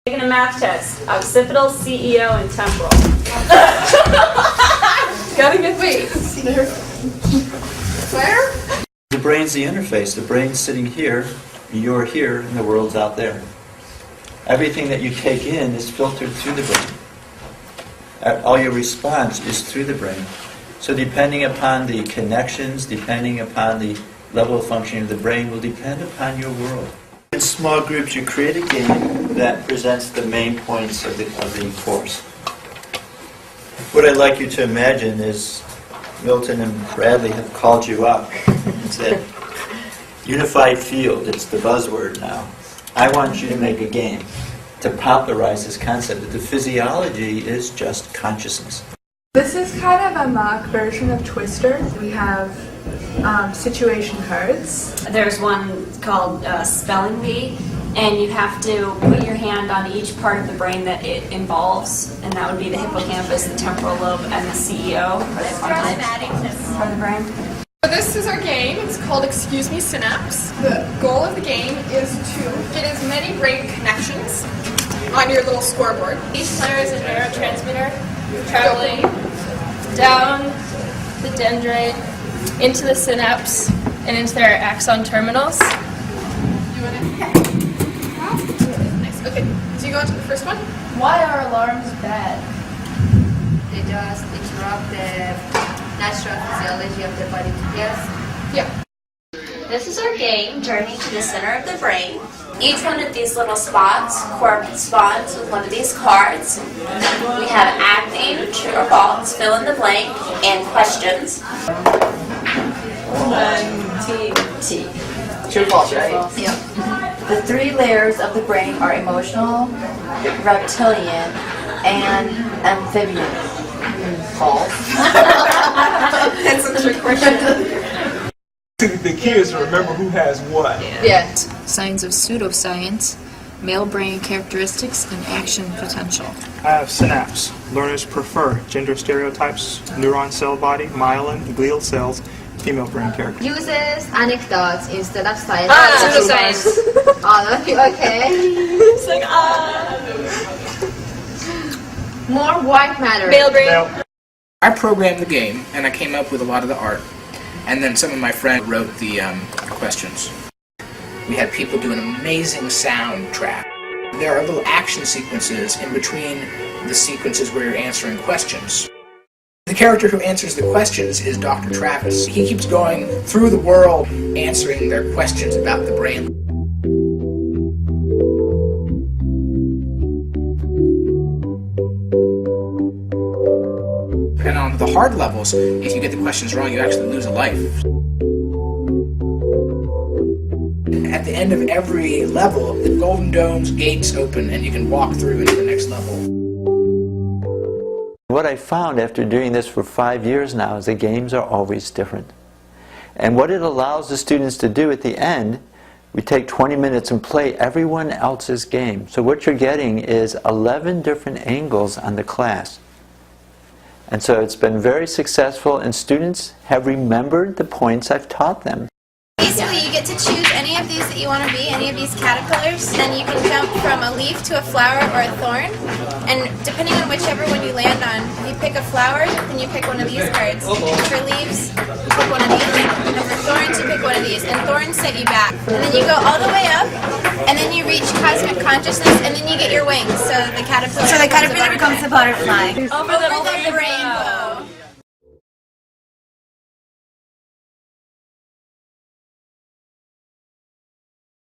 Taking a math test. Occipital, CEO, and temporal. Gotta get wait. Where? The brain's the interface. The brain's sitting here, you're here, and the world's out there. Everything that you take in is filtered through the brain. All your response is through the brain. So depending upon the connections, depending upon the level of functioning of the brain, will depend upon your world. In small groups, you create a game that presents the main points of the course. What I'd like you to imagine is Milton and Bradley have called you up and said, unified field, it's the buzzword now. I want you to make a game to popularize this concept that the physiology is just consciousness. This is kind of a mock version of Twister. We have situation cards. There's one called Spelling Bee, and you have to put your hand on each part of the brain that it involves, and that would be the hippocampus, the temporal lobe, and the CEO, or the frontal part of the brain. So this is our game. It's called Excuse Me Synapse. The goal of the game is to get as many brain connections on your little scoreboard. Each player is a neurotransmitter traveling down the dendrite into the synapse and into their axon terminals. Nice. Okay, so you go on to the first one. Why are alarms bad? They just interrupt the natural physiology of the body. Yes? Yeah. This is our game, Journey to the Center of the Brain. Each one of these little spots corresponds with one of these cards. We have acting, true or false, fill in the blank, and questions. T. True false, right? Yep. The three layers of the brain are emotional, reptilian, and amphibian. False. That's a trick question. The key is to remember who has what. Yeah. Signs of pseudoscience, male brain characteristics, and action potential. I have synapse. Learners prefer gender stereotypes, neuron cell body, myelin, glial cells, female brain character. Uses anecdotes instead of science. Pseudoscience. Okay. It's like, More white matter. male brain. Now, I programmed the game, and I came up with a lot of the art, and then some of my friends wrote the questions. We had people do an amazing soundtrack. There are little action sequences in between the sequences where you're answering questions. The character who answers the questions is Dr. Travis. He keeps going through the world answering their questions about the brain. And on the hard levels, if you get the questions wrong, you actually lose a life. At the end of every level, the Golden Dome's gates open and you can walk through into the next level. What I found after doing this for 5 years now is the games are always different. And what it allows the students to do at the end, we take 20 minutes and play everyone else's game. So what you're getting is 11 different angles on the class. And so it's been very successful, and students have remembered the points I've taught them. Basically, you get to choose any of these that you want to be, any of these caterpillars. Then you can jump from a leaf to a flower or a thorn. And depending on whichever one you land on, you pick a flower, then you pick one of these cards. For leaves, you pick one of these. And for thorns, you pick one of these. And thorns set you back. And then you go all the way up, and then you reach cosmic consciousness, and then you get your wings. So the caterpillar becomes a butterfly. Over the brain.